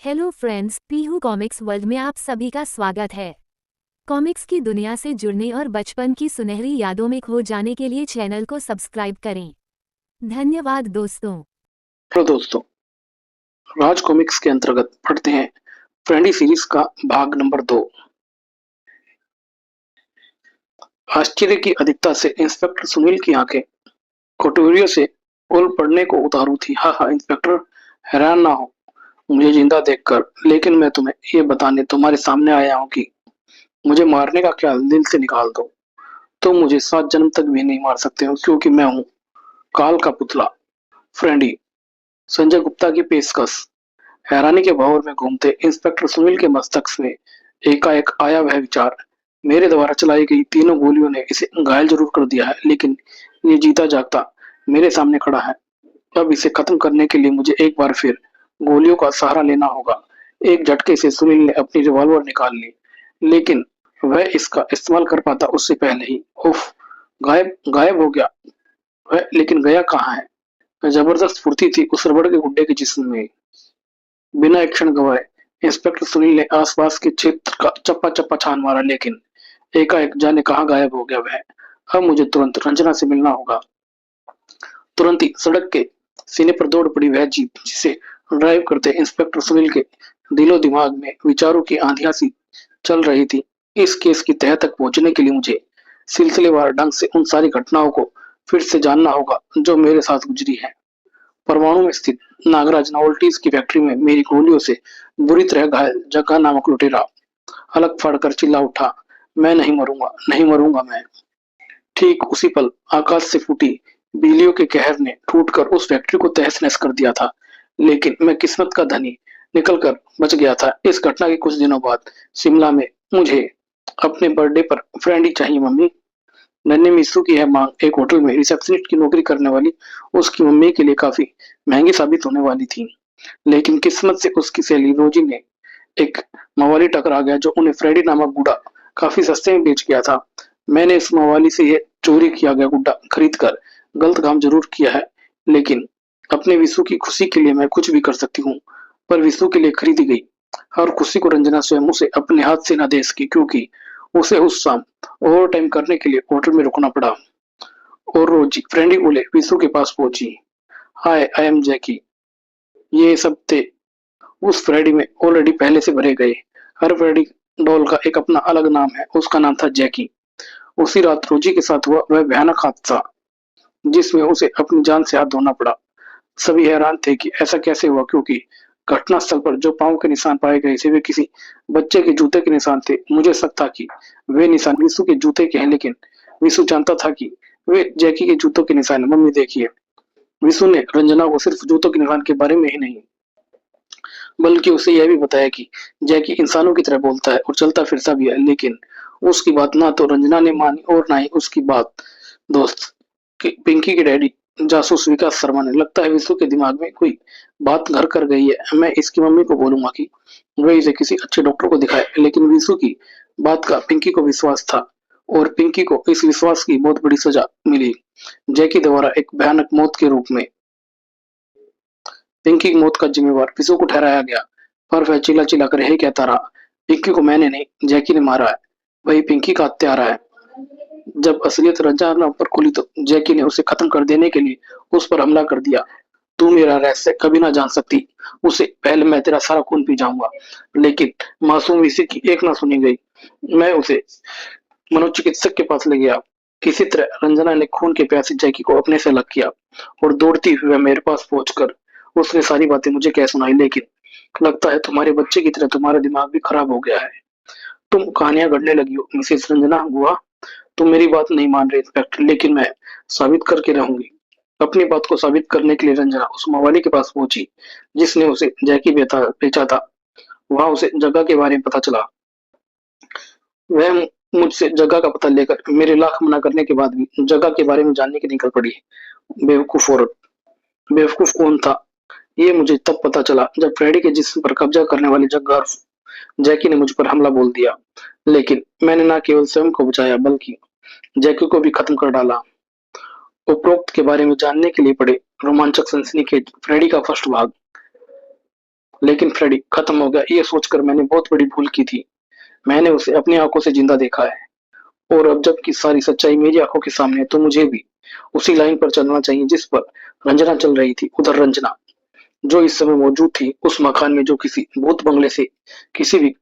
Hello friends, Pihu comics world में आप सभी का स्वागत है। कॉमिक्स की दुनिया से जुड़ने और बचपन की सुनहरी यादों में खो जाने के लिए चैनल को सब्सक्राइब करें। धन्यवाद दोस्तों। हेलो दोस्तों, राज कॉमिक्स के अंतर्गत पढ़ते हैं फ्रेंडी सीरीज का भाग नंबर 2। आश्चर्य की अधिकता से इंस्पेक्टर सुनील की आंखें कटोरियों से ओल पड़ने को उतारू थी। हाँ हाँ इंस्पेक्टर, हैरान ना हो मुझे जिंदा देखकर, लेकिन मैं तुम्हें ये बताने तुम्हारे सामने आया हूँ कि मुझे मारने का ख्याल दिल से निकाल दो तो मुझे 7 जन्म तक भी नहीं मार सकते हो, क्योंकि मैं हूँ काल का पुतला फ्रेंडी। संजय गुप्ता की पेशकश। हैरानी के भंवर में घूमते इंस्पेक्टर सुनील के मस्तक में एकाएक आया वह विचार। मेरे द्वारा चलाई गई तीनों गोलियों ने इसे घायल जरूर कर दिया है, लेकिन ये जीता जागता मेरे सामने खड़ा है। अब इसे खत्म करने के लिए मुझे एक बार फिर गोलियों का सहारा लेना होगा। एक झटके से सुनील ने अपनी रिवॉल्वर निकाल ली, लेकिन वह इसका इस्तेमाल कर पाता उससे पहले ही उफ, गायब गायब हो गया वह। लेकिन गया कहाँ है? जबरदस्त फुर्ती थी उस रबड़ के गुड्डे के जिस्म में। बिना एक क्षण गवाए इंस्पेक्टर सुनील ने आसपास के क्षेत्र का चप्पा चप्पा छान मारा, लेकिन एकाएक जाने कहाँ गायब हो गया वह। अब मुझे तुरंत रंजना से मिलना होगा। तुरंत ही सड़क के सीने पर दौड़ पड़ी वह जीप जिसे ड्राइव करते इंस्पेक्टर सुनील के दिलो दिमाग में विचारों की आंधियां सी चल रही थी। इस केस की तह तक पहुंचने के लिए मुझे सिलसिलेवार ढंग से उन सारी घटनाओं को फिर से जानना होगा जो मेरे साथ गुजरी है। परमाणु में स्थित नागराज नोवेल्टीज की फैक्ट्री में मेरी गोलियों से बुरी तरह घायल जग्गा नामक लुटेरा हलक फाड़कर चिल्ला उठा, मैं नहीं मरूंगा, नहीं मरूंगा मैं। ठीक उसी पल आकाश से फूटी बिजलियों के कहर ने टूटकर उस फैक्ट्री को तहस नहस कर दिया था, लेकिन मैं किस्मत का धनी निकलकर बच गया था। इस घटना के कुछ दिनों बाद शिमला में मुझे अपने बर्थडे पर फ्रेंडी चाहिए मम्मी। नन्हे मिसू की यह मांग एक होटल में रिसेप्शनिस्ट की नौकरी करने वाली उसकी मम्मी के लिए काफी महंगी साबित होने वाली थी, लेकिन किस्मत से उसकी सहेली रोजी ने एक मवाली टकरा गया जो उन्हें फ्रेडी नामक गुड्डा काफी सस्ते में बेच गया था। मैंने इस मवाली से यह चोरी किया गया गुड्डा खरीद कर गलत काम जरूर किया है, लेकिन अपने विशु की खुशी के लिए मैं कुछ भी कर सकती हूँ। पर विशु के लिए खरीदी गई हर खुशी को रंजना स्वयं उसे अपने हाथ से न दे सकी, क्योंकि उसे उस शाम ओवर टाइम करने के लिए होटल में रुकना पड़ा। और रोजी फ्रेंडी बोले विशु के पास पहुंची। हाय, आई एम जैकी। ये सब थे उस फ्रेडी में ऑलरेडी पहले से भरे गए। हर फ्रेडी डॉल का एक अपना अलग नाम है, उसका नाम था जैकी। उसी रात रोजी के साथ हुआ वह भयानक हादसा जिसमें उसे अपनी जान से हाथ धोना पड़ा। सभी हैरान थे कि ऐसा कैसे हुआ, क्योंकि घटनास्थल पर जो पांव के निशान पाए गए थे वे किसी बच्चे के जूते के निशान थे। मुझे शक था कि वे निशान विशु के जूते के हैं, लेकिन विशु जानता था कि वे जैकी के जूतों के निशान हैं। मम्मी देखिए, विशु ने रंजना को सिर्फ जूतों के निशान के बारे में ही नहीं बल्कि उसे यह भी बताया कि जैकी इंसानों की तरह बोलता है और चलता फिरता भी है, लेकिन उसकी बात ना तो रंजना ने मानी और ना ही उसकी बात दोस्त पिंकी के डैडी जासूस विकास शर्मा ने। लगता है विशु के दिमाग में कोई बात घर कर गई है। मैं इसकी मम्मी को बोलूंगा कि वह इसे किसी अच्छे डॉक्टर को दिखाए, लेकिन विशु की बात का पिंकी को विश्वास था और पिंकी को इस विश्वास की बहुत बड़ी सजा मिली जैकी द्वारा एक भयानक मौत के रूप में। पिंकी की मौत का जिम्मेवार विशु को ठहराया गया, पर वह चिल्ला चिल्ला कर यही कहता रहा, पिंकी को मैंने नहीं जैकी ने मारा है, वही पिंकी का हत्यारा है। जब असलियत रंजना पर खुली तो जैकी ने उसे खत्म कर देने के लिए उस पर हमला कर दिया। तू मेरा रहस्य कभी ना जान सकती, उससे पहले मैं तेरा सारा खून पी जाऊंगा। लेकिन मासूम विषय की एक ना सुनी गई। मैं उसे मनोचिकित्सक के पास ले गया। किसी तरह रंजना ने खून के प्यासे जैकी को अपने से अलग किया और दौड़ती हुई मेरे पास पहुंचकर उसने सारी बातें मुझे कह सुनाई। लेकिन लगता है तुम्हारे बच्चे की तरह तुम्हारा दिमाग भी खराब हो गया है। तुम कहानियां गढ़ने लगी हो मिसेस रंजना बुआ। तुम मेरी बात नहीं मान रहे इंस्पेक्टर, लेकिन मैं साबित करके रहूंगी। अपनी बात को साबित करने के लिए रंजना उस मवाली के पास पहुंची जिसने उसे जैकी बेचा था। वहां उसे जगह के बारे में पता चला। वह मुझसे जगह का पता लेकर मेरे लाख मना करने के बाद भी जगह के बारे में जानने की निकल पड़ी। बेवकूफ औरत। बेवकूफ कौन था ये मुझे तब पता चला जब फ्रेडी के जिस्म पर कब्जा करने वाली जग्गा जैकी ने मुझ पर हमला बोल दिया। लेकिन मैंने न केवल स्वयं को बचाया बल्कि जैकी को भी खत्म कर डाला। उपरोक्त के बारे में जानने के लिए पढ़े रोमांचक सनसनीखेज फ्रेडी का फर्स्ट भाग। लेकिन फ्रेडी खत्म हो गया ये सोचकर मैंने बहुत बड़ी भूल की थी। मैंने उसे अपनी आंखों से जिंदा देखा है और अब जबकि सारी सच्चाई मेरी आंखों के सामने है तो मुझे भी उसी लाइन पर चलना चाहिए जिस पर रंजना चल रही थी। उधर रंजना जो इस समय मौजूद थी उस मकान में जो किसी भूत बंगले से किसी भी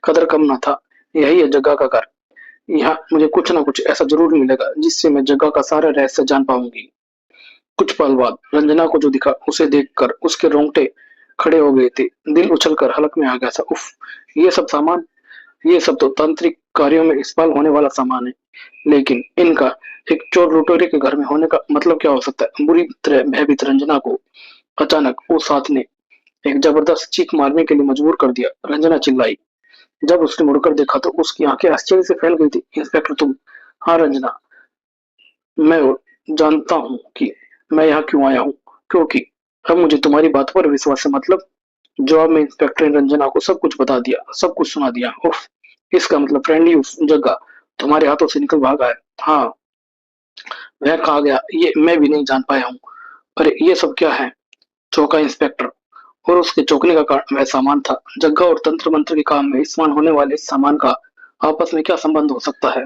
कदर कम न था। यही है जगह का घर। यहाँ मुझे कुछ ना कुछ ऐसा जरूर मिलेगा जिससे मैं जगह का सारा रहस्य जान पाऊंगी। कुछ पल बाद रंजना को जो दिखा उसे देखकर उसके रोंगटे खड़े हो गए थे। दिल उछलकर हलक में आ गया था। उफ, ये सब सामान, ये सब तो तांत्रिक कार्यों में इस्तेमाल होने वाला सामान है, लेकिन इनका एक चोर लुटेरे के घर में होने का मतलब क्या हो सकता है। बुरी तरह भयभीत रंजना को अचानक उस हाथ ने एक जबरदस्त चीख मारने के लिए मजबूर कर दिया। रंजना चिल्लाई। जब उसने मुड़कर देखा तो उसकी आंखें आश्चर्य से फैल गई थी। इंस्पेक्टर तुम? हाँ रंजना, मैं जानता हूँ कि मैं यहाँ क्यों आया हूँ, क्योंकि अब मुझे तुम्हारी बात पर विश्वास है। मतलब? जवाब में इंस्पेक्टर ने रंजना को सब कुछ बता दिया, सब कुछ सुना दिया। उफ, इसका मतलब फ्रेंडली उस जगह तुम्हारे हाथों से निकल भागा है। हाँ, वह कहा गया ये मैं भी नहीं जान पाया हूँ। अरे ये सब क्या है? चौंका इंस्पेक्टर। और उसके चौंकने का कारण वह सामान था। जग्गा और तंत्र मंत्र के काम में इस्तेमाल होने वाले इस सामान का आपस में क्या संबंध हो सकता है?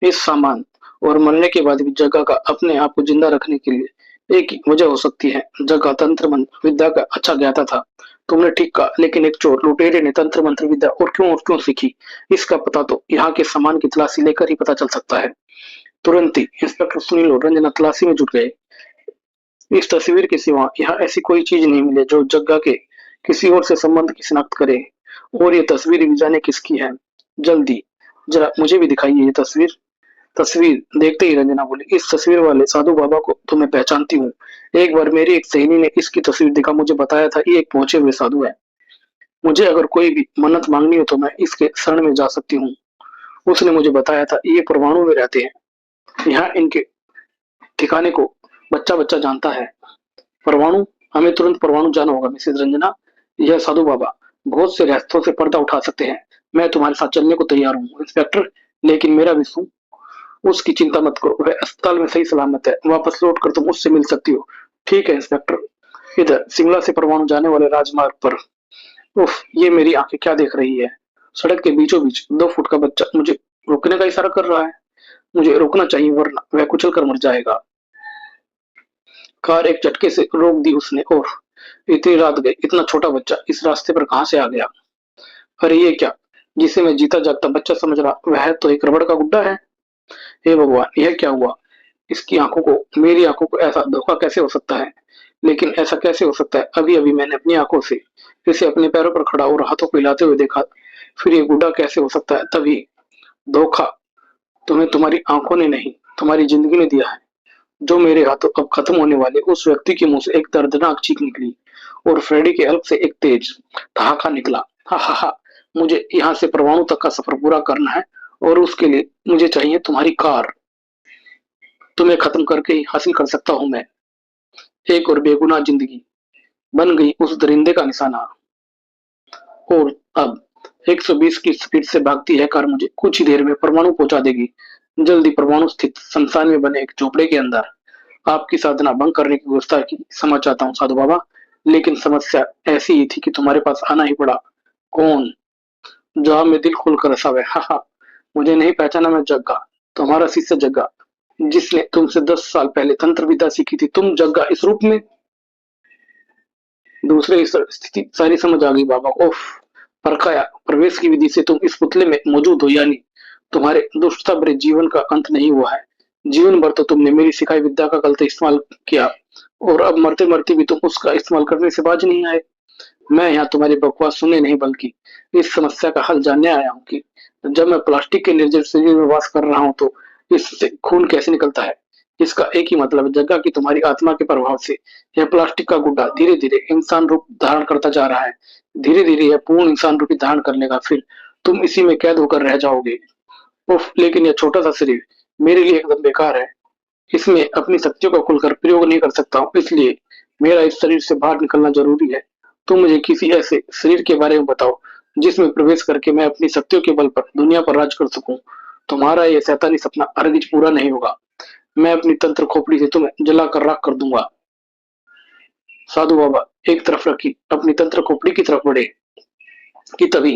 इस सामान और मरने के बाद भी जग्गा का अपने आप को जिंदा रखने के लिए एक ही वजह हो सकती है। जग्गा तंत्र मंत्र विद्या का अच्छा ज्ञाता था। तुमने ठीक कहा, लेकिन एक चोर लुटेरे ने तंत्र मंत्र विद्या और क्यों सीखी, इसका पता तो यहाँ के सामान की तलाशी लेकर ही पता चल सकता है। तुरंत ही इंस्पेक्टर सुनील और रंजना तलाशी में जुट गए। इस तस्वीर के सिवा यहाँ ऐसी कोई चीज नहीं मिली जो जग्गा के किसी और से संबंध की शिनाख्त करे। और ये तस्वीर भी जाने किसकी है। जल्दी जरा मुझे भी दिखाइए ये तस्वीर। तस्वीर देखते ही रंजना बोली, इस तस्वीर वाले साधु बाबा को तो मैं पहचानती हूँ। एक बार मेरी एक सहेली ने इसकी तस्वीर दिखा, मुझे बताया था ये एक पहुंचे हुए साधु है। मुझे अगर कोई भी मन्नत मांगनी हो तो मैं इसके शरण में जा सकती हूँ। उसने मुझे बताया था ये परवाणु में रहते हैं। यहाँ इनके ठिकाने को बच्चा बच्चा जानता है। परवाणु? हमें तुरंत परवाणु जाना होगा मिसेज रंजना। यह साधु बाबा बहुत से रास्तों से पर्दा उठा सकते हैं। मैं तुम्हारे साथ चलने को तैयार हूँ इंस्पेक्टर, लेकिन मेरा विश्व, उसकी चिंता मत करो, वह अस्पताल में सही सलामत है। वापस लौट कर तुम उससे मिल सकती हो। ठीक है इंस्पेक्टर। इधर शिमला से परवाणु जाने वाले राजमार्ग पर, उफ, ये मेरी आंखें क्या देख रही है। सड़क के बीचों बीच 2 फुट का बच्चा मुझे रुकने का इशारा कर रहा है। मुझे रुकना चाहिए वरना वह कुचल कर मर जाएगा। कार एक झटके से रोक दी उसने। और इतनी रात गई, इतना छोटा बच्चा इस रास्ते पर कहां से आ गया? अरे ये क्या, जिसे मैं जीता जागता बच्चा समझ रहा वह तो एक रबड़ का गुड्डा है। हे भगवान, यह क्या हुआ? इसकी आंखों को, मेरी आंखों को ऐसा धोखा कैसे हो सकता है? लेकिन ऐसा कैसे हो सकता है? अभी अभी मैंने अपनी आंखों से इसे अपने पैरों पर खड़ा और हाथों को हिलाते हुए देखा। फिर ये गुड्डा कैसे हो सकता है? तभी धोखा तुम्हें तुम्हारी आंखों ने नहीं, तुम्हारी जिंदगी ने दिया है। जो मेरे हाथों अब खत्म होने वाले उस व्यक्ति के मुंह से एक दर्दनाक चीख निकली और फ्रेडी के हल्क से एक तेज ठहाका निकला। हा हा हा, मुझे यहाँ से परवाणु तक का सफर पूरा करना है और उसके लिए मुझे चाहिए तुम्हारी कार। तुम्हें खत्म करके ही हासिल कर सकता हूँ मैं। एक और बेगुनाह जिंदगी बन गई उस दरिंदे का निशाना। और अब 120 की स्पीड से भागती है कार मुझे कुछ ही देर में परमाणु पहुंचा देगी। जल्दी परमाणु स्थित संस्थान में बने एक झोपड़े के अंदर। आपकी साधना भंग करने की व्यवस्था की समझ चाहता हूँ साधु बाबा, लेकिन समस्या ऐसी ही थी कि तुम्हारे पास आना ही पड़ा। कौन? जवाब में दिल खोलकर हंसा वह। हा हा, मुझे नहीं पहचाना? मैं जग्गा, तुम्हारा शिष्य जग्गा, जिसने तुमसे 10 साल पहले तंत्र विद्या सीखी थी। तुम जग्गा इस रूप में? दूसरे इस स्थिति सारी समझ आ गई बाबा को। उफ, परखाया प्रवेश की विधि से तुम इस पुतले में मौजूद हो, यानी तुम्हारे दुष्टता भरे जीवन का अंत नहीं हुआ है। जीवन भर तो तुमने मेरी सिखाई विद्या का गलत इस्तेमाल किया और अब मरते मरते भी तुम उसका इस्तेमाल करने से बाज नहीं आए। मैं यहाँ तुम्हारी बकवास सुनने नहीं बल्कि इस समस्या का हल जानने आया हूँ कि जब मैं प्लास्टिक के निर्जीव शरीर में वास कर रहा हूँ तो इससे खून कैसे निकलता है। इसका एक ही मतलब है, जगह की तुम्हारी आत्मा के प्रभाव से यह प्लास्टिक का गुड्डा धीरे धीरे इंसान रूप धारण करता जा रहा है। धीरे धीरे यह पूर्ण इंसान रूपी धारण कर लेगा, फिर तुम इसी में कैद होकर रह जाओगे। उफ, लेकिन यह छोटा सा शरीर मेरे लिए एकदम बेकार है। इसमें अपनी शक्तियों का खुलकर प्रयोग नहीं कर सकता हूँ, इसलिए मेरा इस शरीर से बाहर निकलना जरूरी है। तुम मुझे किसी ऐसे शरीर के बारे में बताओ जिसमें प्रवेश करके मैं अपनी शक्तियों के बल पर दुनिया पर राज कर सकूं। तुम्हारा यह शैतानी सपना हरगिज पूरा नहीं होगा। मैं अपनी तंत्र खोपड़ी से तुम्हें जलाकर राख कर दूंगा। साधु बाबा एक तरफ रखी अपनी तंत्र खोपड़ी की तरफ बढ़े कि तभी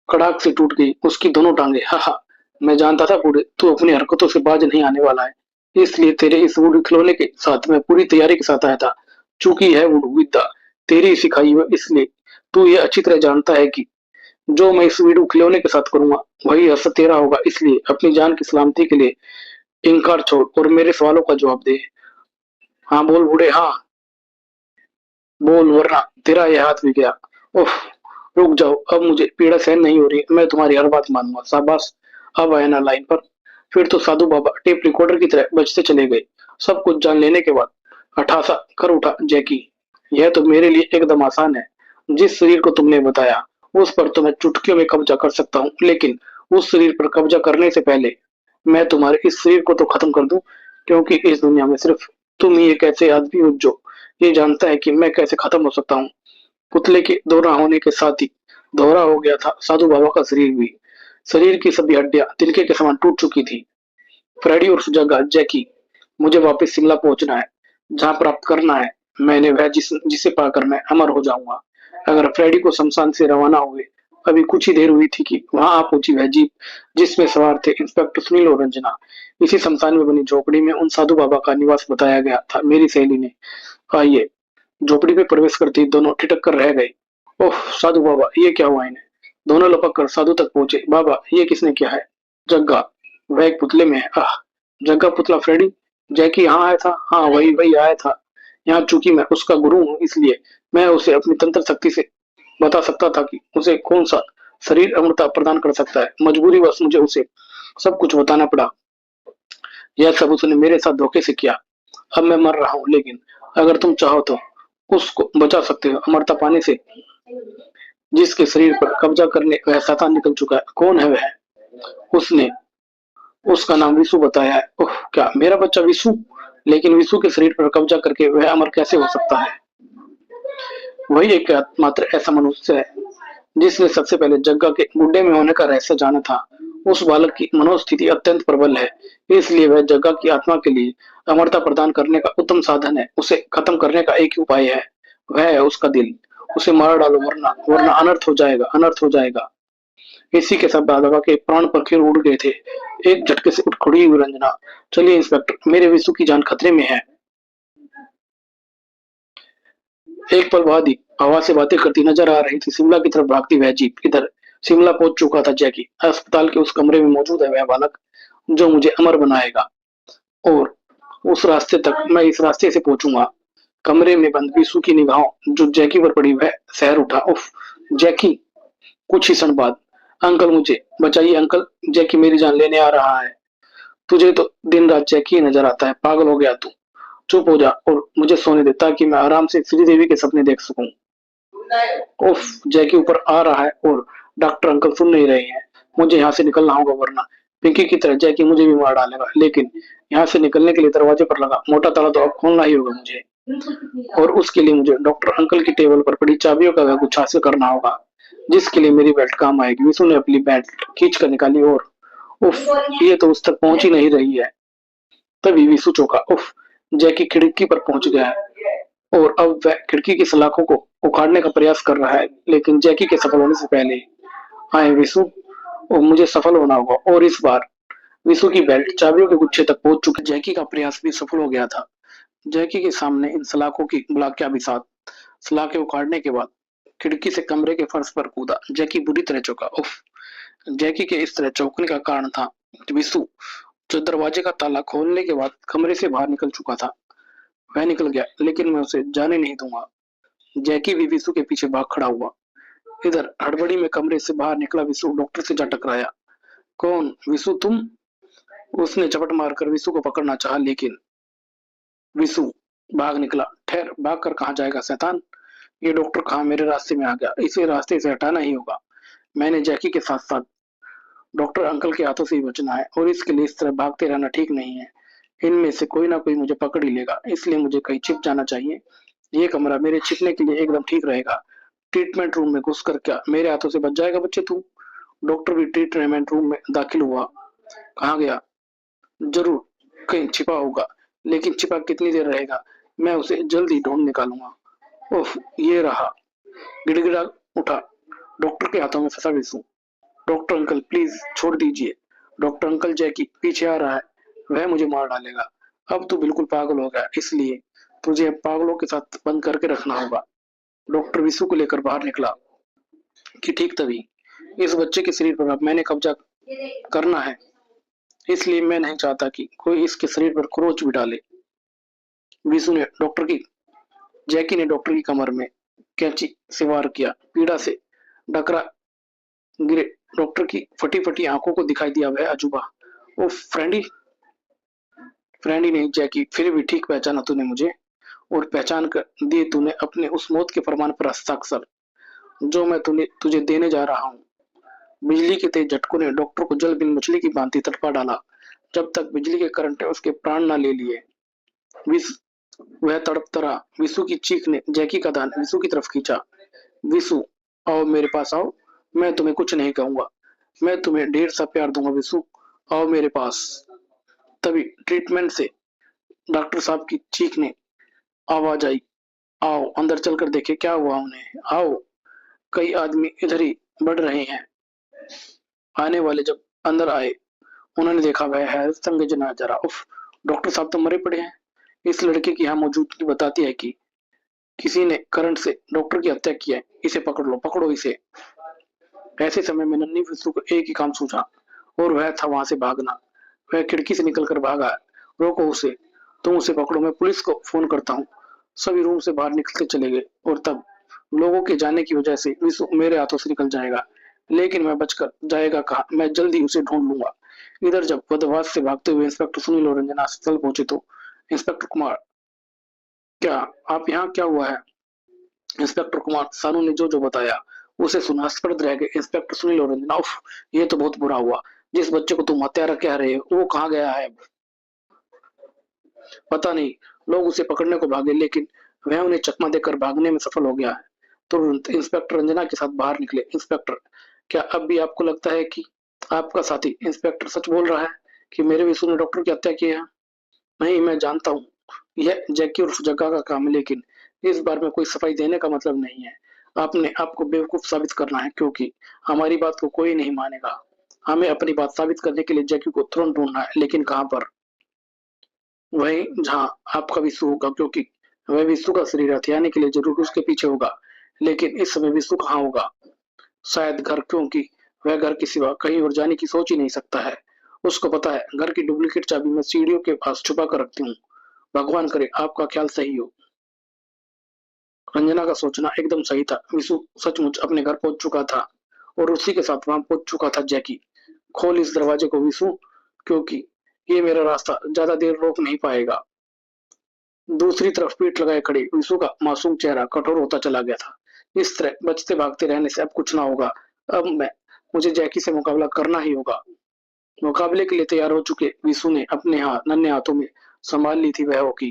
कड़ाक से टूट गई उसकी दोनों टांगे। हा हा, मैं जानता था बूढ़े तू अपनी हरकतों से बाज नहीं आने वाला है, इसलिए तेरे इस वुडू खिलौने के साथ मैं पूरी तैयारी के साथ आया था। चूंकि है वुडू विद्या तेरी ही सिखाई हुई, इसलिए तू ये अच्छी तरह जानता है कि जो मैं इस वीडू खिलौने के साथ करूंगा वही असर तेरा होगा, इसलिए अपनी जान की सलामती के लिए इनकार छोड़ और मेरे सवालों का जवाब दे। हाँ बोल बूढ़े, हाँ बोल, वरना तेरा यह हाथ भी गया। उफ, रुक जाओ, अब मुझे पीड़ा सहन नहीं हो रही, मैं तुम्हारी हर बात मानूंगा। शाबाश, अब आया ना लाइन पर। फिर तो साधु बाबा टेप रिकॉर्डर की तरह बजते चले गए। सब कुछ जान लेने के बाद हठासा कर उठा जैकी। यह तो मेरे लिए एकदम आसान है। जिस शरीर को तुमने बताया उस पर तो मैं चुटकियों में कब्जा कर सकता हूँ, लेकिन उस शरीर पर कब्जा करने से पहले मैं तुम्हारे इस शरीर को तो खत्म कर दूं, क्योंकि इस दुनिया में सिर्फ तुम ही एक ऐसे आदमी हो जो ये जानता है कि मैं कैसे खत्म हो सकता हूँ। पुतले के दोहरा होने के साथ ही दोहरा हो गया था साधु बाबा का शरीर भी। शरीर की सभी हड्डियां तिनके के समान टूट चुकी थी। फ्रेडी और सुजागा जैकी, मुझे वापस शिमला पहुंचना है, जहां प्राप्त करना है मैंने वह जिसे पाकर मैं अमर हो जाऊंगा। अगर फ्रेडी को शमशान से रवाना हुए अभी कुछ ही देर हुई थी कि वहां आ पहुंची वह जीप जिसमें सवार थे इंस्पेक्टर सुनील और रंजना। इसी शमशान में बनी झोपड़ी में उन साधु बाबा का निवास बताया गया था मेरी सहेली ने। आइए, झोपड़ी में प्रवेश करते ही दोनों ठिठक कर रह गए। ओह साधु बाबा, ये क्या हुआ इन्हें? दोनों लपक कर साधु तक पहुंचे। बाबा, ये किसने किया है? जग्गा, वह एक पुतले में है। आह, जग्गा पुतला फ्रेडी? जैकी यहाँ आया था? हाँ, वही वही आया था। यहाँ चूंकि मैं उसका गुरु हूँ, इसलिए मैं उसे अपनी तंत्र शक्ति से बता सकता था कि उसे कौन सा शरीर अमरता प्रदान कर सकता है। मजबूरीवश मुझे उसे सब कुछ बताना पड़ा। यह सब उसने मेरे साथ धोखे से किया। अब मैं मर रहा हूँ, लेकिन अगर तुम चाहो तो उसको बचा सकते हो अमरता पाने से। जिसके शरीर पर कब्जा करने वह शैतान निकल चुका है, कौन है वह? उसने उसका नाम विशु बताया है। ओह, क्या मेरा बच्चा विशु? लेकिन विशु के शरीर पर कब्जा करके वह अमर कैसे हो सकता है? वही एक मात्र ऐसा मनुष्य है जिसने सबसे पहले जग्गा के गुड्डे में होने का रहस्य जाना था। उस बालक की मनोस्थिति अत्यंत प्रबल है, इसलिए वह जग्गा की आत्मा के लिए अमरता प्रदान करने का उत्तम साधन है। उसे खत्म करने का एक ही उपाय है, वह है उसका दिल। उसे मार डालो, वरना वरना अनर्थ हो जाएगा, अनर्थ हो जाएगा। इसी के साथ दादा के प्राण पखेरु उड़ गए थे। एक झटके से उठ खड़ी हुई रंजना, चलिए इंस्पेक्टर, मेरे विशु की जान खतरे में है। एक पल बाद ही हवा से बातें करती नजर आ रही थी शिमला की तरफ भागती वह जीप। इधर शिमला पहुंच चुका था जैकी। अस्पताल के उस कमरे में मौजूद है वह बालक जो मुझे अमर बनाएगा, और उस रास्ते तक मैं इस रास्ते से पहुंचूंगा। कमरे में बंद विशु की निगाहों जो जैकी पर पड़ी वह शहर उठा। उफ, जैकी। कुछ ही क्षण बाद, अंकल मुझे बचाइए अंकल, जैकी मेरी जान लेने आ रहा है। तुझे तो दिन रात जैकी नजर आता है, पागल हो गया तू। चुप हो जा और मुझे सोने दे ताकि मैं आराम से श्रीदेवी के सपने देख सकूं। उफ, जैकी ऊपर आ रहा है और डॉक्टर अंकल सुन नहीं रहे हैं। मुझे यहाँ से निकलना होगा, वरना पिंकी की तरह जैकी मुझे भी मार डालेगा। लेकिन यहाँ से निकलने के लिए दरवाजे पर लगा मोटा ताला तो अब खोलना ही होगा मुझे, और उसके लिए मुझे डॉक्टर अंकल की टेबल पर पड़ी चाबियों का वह कुछ हासिल करना होगा, जिसके लिए मेरी बेल्ट काम आएगी। विशु ने अपनी बेल्ट खींच कर निकाली और उफ, ये तो उस तक पहुंच ही नहीं रही है। तभी विशु चौंका। उफ, जैकी खिड़की पर पहुंच गया है और अब वह खिड़की की सलाखों को उखाड़ने का प्रयास कर रहा है, लेकिन जैकी के सफल होने से पहले। आए विशु, और मुझे सफल होना होगा। और इस बार विशु की बेल्ट चाबियों के गुच्छे तक पहुंच चुकी। जैकी का प्रयास भी सफल हो गया था। जैकी के सामने इन सलाखों की ब्लाकिया भी साथ सलाखें उखाड़ने के बाद खिड़की से कमरे के फर्श पर कूदा। जैकी बुरी तरह चौंका। उफ, जैकी के इस तरह चौंकने का कारण था विशु, जो दरवाजे का ताला खोलने के बाद कमरे से बाहर निकल चुका था। वह निकल गया, लेकिन मैं उसे जाने नहीं दूंगा। जैकी भी विशु के पीछे भाग खड़ा हुआ। इधर हड़बड़ी में कमरे से बाहर निकला विशु डॉक्टर से जा टकराया। कौन? विशु तुम? उसने झपट मारकर विशु को पकड़ना चाहा, लेकिन विशु भाग निकला। ठहर, भाग कर कहाँ जाएगा शैतान? ये डॉक्टर कहाँ मेरे रास्ते में आ गया, इसे रास्ते से हटाना ही होगा। मैंने जैकी के साथ साथ डॉक्टर अंकल के हाथों से ही बचना है, और इसके लिए इस तरह भागते रहना ठीक नहीं है। इनमें से कोई ना कोई मुझे पकड़ ही लेगा, इसलिए मुझे कहीं छिप जाना चाहिए। ये कमरा मेरे छिपने के लिए एकदम ठीक रहेगा। ट्रीटमेंट रूम में घुसकर क्या मेरे हाथों से बच जाएगा बच्चे तू? डॉक्टर भी ट्रीटमेंट रूम में दाखिल हुआ। कहाँ गया? जरूर कहीं छिपा होगा, लेकिन छिपा कितनी देर रहेगा? मैं उसे जल्द ही ढूंढ निकालूंगा। उफ, ये रहा। गिड़गिड़ा उठा। डॉक्टर के हाथों में फंसा विशु। डॉक्टर अंकल प्लीज छोड़ दीजिए। डॉक्टर अंकल, जैकी पीछे आ रहा है, वह मुझे मार डालेगा। अब तू बिल्कुल पागल हो गया, इसलिए तुझे अब पागलों के साथ बंद करके रखना होगा। डॉक्टर विशु को लेकर बाहर निकला कि ठीक तभी इस बच्चे के शरीर पर अब मैंने कब्जा करना है, इसलिए मैं नहीं चाहता कि कोई इसके शरीर पर क्रोच भी डाले। विशु ने डॉक्टर की जैकी ने डॉक्टर की कमर में कैंची से वार किया। पीड़ा से डकरा गिरे डॉक्टर की फटी फटी आंखों को दिखाई दिया वह अजूबा। ओ फ्रेंडी, फ्रेंडी नहीं जैकी, फिर भी ठीक पहचाना तूने मुझे, और पहचान कर दिए तूने अपने उस मौत के फरमान पर हस्ताक्षर जो मैं तूने तुझे देने जा रहा हूँ। बिजली के तेज झटकों ने डॉक्टर को जल बिन मछली की भांति तड़पा डाला। जब तक बिजली के करंट ने उसके प्राण न ले लिए, विश वह तड़पता रहा। विशु की चीख ने जैकी का ध्यान विशु की तरफ खींचा। विशु, आओ मेरे पास आओ, मैं तुम्हें कुछ नहीं कहूंगा, मैं तुम्हें ढेर सा प्यार दूंगा। विशु, आओ मेरे पास। तभी ट्रीटमेंट से डॉक्टर साहब की चीख ने आवाज आई, आओ अंदर चलकर देखे क्या हुआ उन्हें, आओ। कई आदमी इधर ही बढ़ रहे हैं। आने वाले जब अंदर आए, उन्होंने देखा वह है संग नजारा। उफ, डॉक्टर साहब तो मरे पड़े हैं। इस लड़के की यहाँ मौजूदगी बताती है कि किसी ने करंट से डॉक्टर की हत्या की है। इसे पकड़ लो, पकड़ो इसे। ऐसे समय में नन्ही विष्णु को एक ही काम सूझा, और वह था वहां से भागना। वह खिड़की से निकलकर भागा। रोको उसे, तुम उसे पकड़ो, मैं पुलिस को फोन करता हूँ। सभी रूम से बाहर निकलते चले गए, और तब लोगों के जाने की वजह से विष्णु मेरे हाथों से निकल जाएगा, लेकिन मैं बचकर जाएगा कहाँ, मैं जल्दी उसे ढूंढ लूंगा। इधर जब बदमाश से भागते हुए इंस्पेक्टर सुनील और रंजना स्थल पहुंचे तो इंस्पेक्टर कुमार, क्या आप यहाँ, क्या हुआ है? इंस्पेक्टर कुमार सानू ने जो जो बताया उसे सुना हस्पद रह गए इंस्पेक्टर सुनील और रंजना। उफ, ये तो बहुत बुरा हुआ। जिस बच्चे को तुम हत्यारा कह रहे हो वो कहाँ गया है? पता नहीं, लोग उसे पकड़ने को भागे, लेकिन वह उन्हें चकमा देकर भागने में सफल हो गया है। तुरंत इंस्पेक्टर रंजना के साथ बाहर निकले। इंस्पेक्टर, क्या अब भी आपको लगता है कि आपका साथी इंस्पेक्टर सच बोल रहा है कि मेरे विशु ने डॉक्टर की हत्या की है? नहीं, मैं जानता हूँ यह जैकी उर्फ जग्गा का काम है, लेकिन इस बार में कोई सफाई देने का मतलब नहीं है। आपने आपको बेवकूफ साबित करना है, क्योंकि हमारी बात को कोई नहीं मानेगा। हमें अपनी बात साबित करने के लिए जैकी को तुरंत ढूंढना है, लेकिन कहाँ पर? वही जहाँ आपका विशु होगा, क्योंकि वह विशु का शरीर हथियाने के लिए जरूर उसके पीछे होगा। लेकिन इस समय विशु कहाँ होगा? शायद घर, क्योंकि वह घर के सिवा कहीं और जाने की सोच ही नहीं सकता है। उसको पता है घर की डुप्लीकेट चाबी मैं सीढ़ियों के पास छुपा कर रखती हूँ। भगवान करे आपका ख्याल सही हो। रंजना का सोचना एकदम सही था। विशु सचमुच अपने घर पहुंच चुका था, और उसी के साथ वहां पहुंच चुका था जैकी। खोल इस दरवाजे को विशु, क्योंकि ये मेरा रास्ता ज्यादा देर रोक नहीं पाएगा। दूसरी तरफ पीठ लगाए खड़े विशु का मासूम चेहरा कठोर होता चला गया था। इस तरह बचते भागते रहने से अब कुछ ना होगा। अब मुझे जैकी से मुकाबला करना ही होगा। मुकाबले के लिए तैयार हो चुके विशु ने अपने नन्हे हाथों में संभाल ली थी वह हॉकी।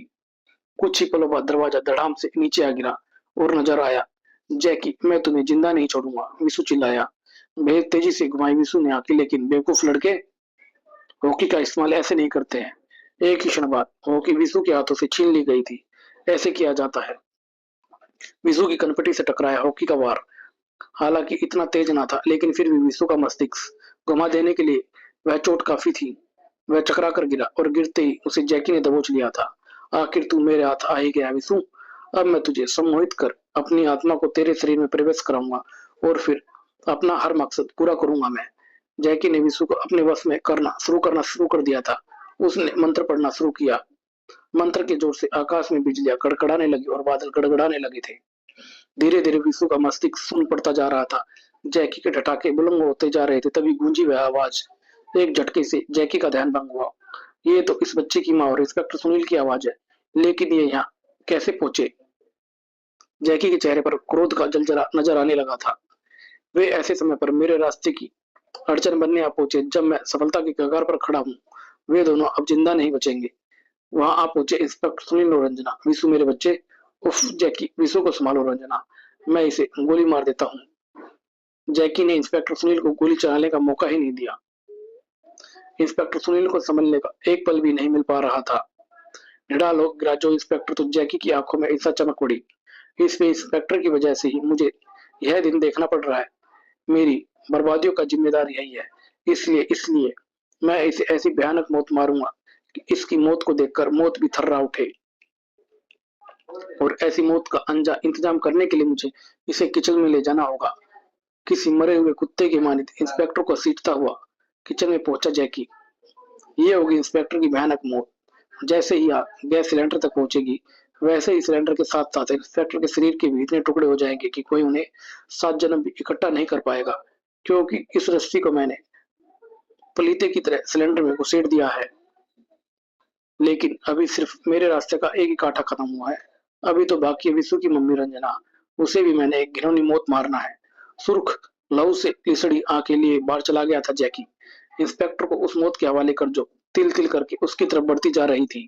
कुछ ही पलों बाद दरवाजा धड़ाम से नीचे आ गिरा, और नजर आया जैकी, मैं तुम्हें जिंदा नहीं छोड़ूंगा। विशु चिल्लाया। भेद तेजी से घुमाई विशु ने आंखें, लेकिन बेवकूफ लड़के हॉकी का इस्तेमाल ऐसे नहीं करते हैं। एक ही क्षण बाद हॉकी विशु के हाथों से छीन ली गई थी। ऐसे किया जाता है। विशु की कनपटी से टकराया हॉकी का वार। हालांकि इतना तेज ना था, लेकिन फिर भी विशु का मस्तिष्क घुमा देने के लिए वह चोट काफी थी। वह चकरा कर गिरा, और गिरते ही उसे जैकी ने दबोच लिया था। आखिर तू मेरे हाथ आ ही गया विशु। अब मैं तुझे सम्मोहित कर अपनी आत्मा को तेरे शरीर में प्रवेश कराऊंगा, और फिर अपना हर मकसद पूरा करूंगा मैं। जैकी ने विशु को अपने वश में करना शुरू कर दिया था। उसने मंत्र पढ़ना शुरू किया। मंत्र के जोर से आकाश में बिजलियां कड़कड़ाने लगी और बादल गड़गड़ाने लगे थे। धीरे धीरे विशु का मस्तिष्क सुन पड़ता जा रहा था। जैकी के ठठाके बुलंद होते जा रहे थे। तभी गूंजी वह आवाज। एक झटके से जैकी का ध्यान भंग हुआ। ये तो इस बच्चे की माँ और इंस्पेक्टर सुनील की आवाज है, लेकिन ये यहाँ कैसे पहुंचे? जैकी के चेहरे पर क्रोध का जलजला नजर आने लगा था। वे ऐसे समय पर मेरे रास्ते की अड़चन बनने आ पहुंचे, जब मैं सफलता के कगार पर खड़ा हूँ। वे दोनों अब जिंदा नहीं बचेंगे। वहां आ पहुंचे इंस्पेक्टर सुनील और रंजना। विशु मेरे बच्चे। उफ जैकी, विशु को संभालो रंजना, मैं इसे गोली मार देता हूँ। जैकी ने इंस्पेक्टर सुनील को गोली चलाने का मौका ही नहीं दिया। इंस्पेक्टर सुनील को संभलने का एक पल भी नहीं मिल पा रहा था। निढाल हो गिरा जो इंस्पेक्टर, तो जैकी की आंखों में ऐसा चमक पड़ी। इसमें इंस्पेक्टर की वजह से ही मुझे यह दिन देखना पड़ रहा है। मेरी बर्बादियों का जिम्मेदार यही है। इसलिए इसलिए मैं इसे ऐसी भयानक मौत मारूंगा कि इसकी मौत को देखकर मौत भी थर्रा उठे। और ऐसी मौत का इंतजाम करने के लिए मुझे इसे किचन में ले जाना होगा। किसी मरे हुए कुत्ते की मानित इंस्पेक्टर को सीटता हुआ किचन में पहुंचा जैकी। ये होगी इंस्पेक्टर की भयानक मौत। जैसे ही आग गैस सिलेंडर तक पहुंचेगी, वैसे ही सिलेंडर के साथ साथ इंस्पेक्टर के शरीर के भी इतने टुकड़े हो जाएंगे कि कोई उन्हें 7 जन्म भी इकट्ठा नहीं कर पाएगा, क्योंकि इस रस्सी को मैंने पलीते की तरह सिलेंडर में घुसेड़ दिया है। लेकिन अभी सिर्फ मेरे रास्ते का एक ही कांटा खत्म हुआ है। अभी तो बाकी है विशु की मम्मी रंजना। उसे भी मैंने एक घिनौनी मौत मारना है। सुर्ख लहू से लिसड़ी आंखें लिए बाहर चला गया था जैकी, इंस्पेक्टर को उस मौत के हवाले कर जो तिल तिल करके उसकी तरफ बढ़ती जा रही थी।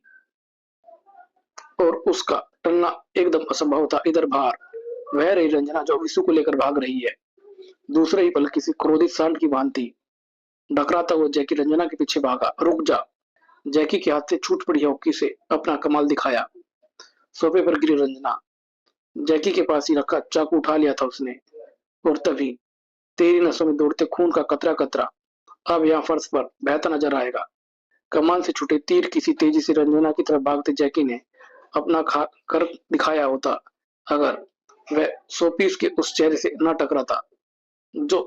और उसका टलना एकदम असंभव था। इधर बाहर वह रही रंजना जो विशु को लेकर भाग रही है। दूसरे ही पल किसी क्रोधित सांड की भांति डकराता हुआ जैकी रंजना के पीछे भागा। रुक जा! जैकी के हाथ से छूट पड़ी हॉकी से अपना कमाल दिखाया। सोफे पर गिरी रंजना। जैकी के पास ही रखा चाकू उठा लिया था उसने। और तभी तेरी नसों में दौड़ते खून का कतरा कतरा अब यहाँ फर्श पर बहता नजर आएगा। कमान से छूटे तीर किसी तेजी से रंजना की तरफ भागते जैकी ने अपना खा कर दिखाया होता, अगर वह 100 पीस के उस चेहरे से न टकराता जो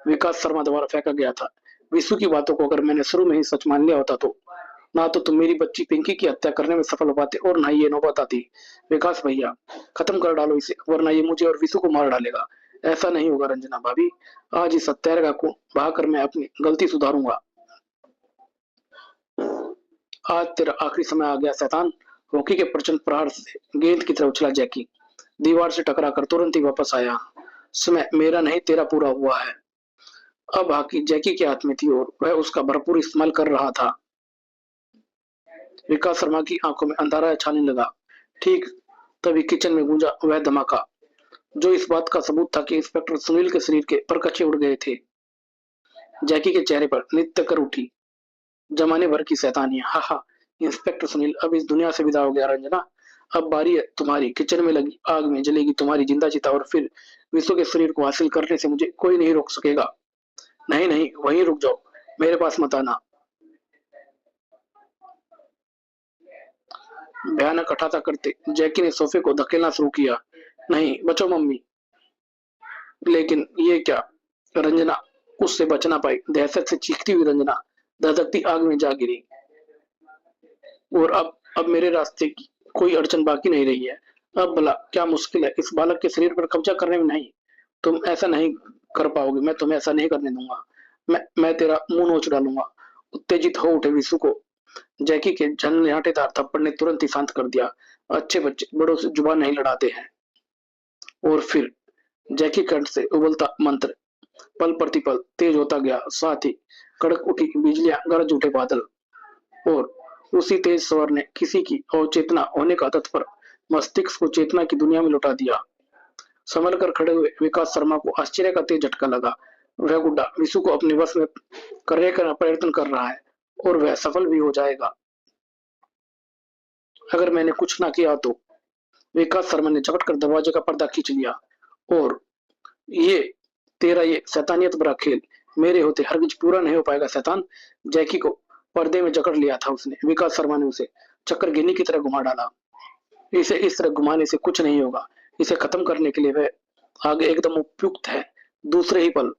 विकास शर्मा द्वारा फेंका गया था। विशु की बातों को अगर मैंने शुरू में ही सच मान लिया होता तो ना तो तुम मेरी बच्ची पिंकी की हत्या करने में सफल हो पाते और ना ये नौबत आती। विकास भैया, खत्म कर डालो इसे, वरना ये मुझे और विशु को मार डालेगा। ऐसा नहीं होगा रंजना भाभी, आज इस हत्यारे का खून बहाकर मैं अपनी गलती सुधारूंगा। आज तेरा आखिरी समय आ गया शैतान। हॉकी के प्रचंड प्रहार से गेंद की तरफ उछला जैकी, दीवार से टकरा कर तुरंत ही वापस आया। समय मेरा नहीं तेरा पूरा हुआ है। अब हॉकी जैकी के हाथ में थी और वह उसका भरपूर इस्तेमाल कर रहा था। विकास शर्मा की आंखों में अंधारा छाने लगा। ठीक तभी किचन में गूंजा वह धमाका जो इस बात का सबूत था कि इंस्पेक्टर सुनील के शरीर के परकच्चे उड़ गए थे। जैकी के चेहरे पर नृत्य कर उठी जमाने भर की शैतानियां। हा हा, इंस्पेक्टर सुनील अब इस दुनिया से विदा हो गया रंजना। अब बारी है तुम्हारी। किचन में लगी आग में जलेगी तुम्हारी जिंदा चिता और फिर विश्व के शरीर को हासिल करने से मुझे कोई नहीं रोक सकेगा। नहीं नहीं, वहीं रुक जाओ, मेरे पास मत आना। भयानक अठाता करते जैकी ने सोफे को धकेलना शुरू किया। नहीं, बचो मम्मी। लेकिन ये क्या? रंजना उससे बच ना पाई। दहशत से चीखती हुई रंजना धधकती आग में जा गिरी। और अब मेरे रास्ते की कोई अड़चन बाकी नहीं रही है। अब भला क्या मुश्किल है इस बालक के शरीर पर कब्जा करने में? नहीं, तुम ऐसा नहीं कर पाओगे। मैं तुम्हें ऐसा नहीं करने दूंगा। मैं तेरा मुंह नोच डालूंगा। उत्तेजित हो उठे विशु को जैकी के झनझनाटेदार थप्पड़ ने तुरंत ही शांत कर दिया। अच्छे बच्चे बड़ों से जुबान नहीं लड़ाते हैं। और फिर जैकी कंठ से उबलता मंत्र पल प्रतिपल तेज होता गया। साथ ही कड़क उठी बिजलियां, गरज उठे बादल। और उसी तेज स्वर ने किसी की अवचेतना होने का तत्पर मस्तिष्क को चेतना की दुनिया में लौटा दिया। संभल कर खड़े हुए विकास शर्मा को आश्चर्य का तेज झटका लगा। वह गुड्डा विशु को अपने वश में करने का प्रयत्न कर रहा है और वह सफल भी हो जाएगा। अगर मैंने कुछ ना किया तो। विकास शर्मा ने झपट कर दरवाजे का पर्दा खींच लिया। और ये तेरा ये शैतानियत भरा खेल मेरे होते हरगिज पूरा नहीं हो पाएगा शैतान। जैकी को पर्दे में जकड़ लिया था उसने। विकास शर्मा ने उसे चक्कर गिन्नी की तरह घुमा डाला। इसे इस तरह घुमाने से कुछ नहीं होगा। इसे खत्म करने के लिए वह आगे एकदम उपयुक्त है। दूसरे ही पल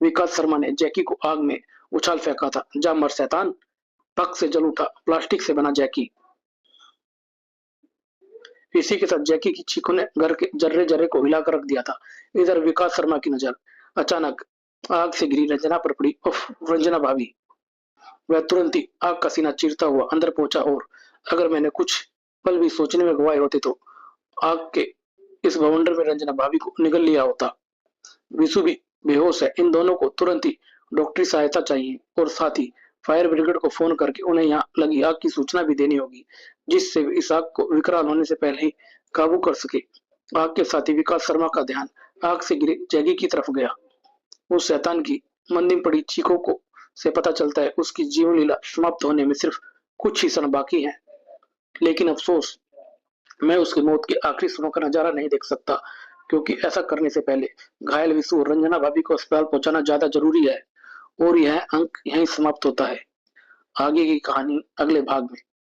विकास शर्मा ने जैकी को आग में उछाल फेंका था। जा मर शैतान! पक से जल उठा प्लास्टिक से बना जैकी। इसी के साथ जैकी की चीखों ने घर के जर्रे जर्रे को हिलाकर रख दिया था। इधर विकास शर्मा की नजर अचानक आग से गिरी रंजना पर पड़ी। उफ, रंजना भाभी! वह तुरंत ही आग का सीना चीरता हुआ अंदर पहुंचा। और अगर मैंने कुछ पल भी सोचने में गवाए होते तो आग के इस बवंडर में रंजना भाभी को निगल लिया होता। विशु भी बेहोश है। इन दोनों को तुरंत ही डॉक्टरी सहायता चाहिए और साथ ही फायर ब्रिगेड को फोन करके उन्हें यहाँ लगी आग की सूचना भी देनी होगी, जिससे वे इस आग को विकराल होने से पहले ही काबू कर सके। आग के साथ ही विकास शर्मा का ध्यान आग से गिरे जैगी की तरफ गया। उस शैतान की मंदी पड़ी चीखों को से पता चलता है उसकी जीवन लीला समाप्त होने में सिर्फ कुछ ही क्षण बाकी है। लेकिन अफसोस, मैं उसकी मौत के आखिरी क्षणों का नजारा नहीं देख सकता, क्योंकि ऐसा करने से पहले घायल विशु और रंजना भाभी को अस्पताल पहुंचाना ज्यादा जरूरी है। और यह अंक यहीं समाप्त होता है। आगे की कहानी अगले भाग में।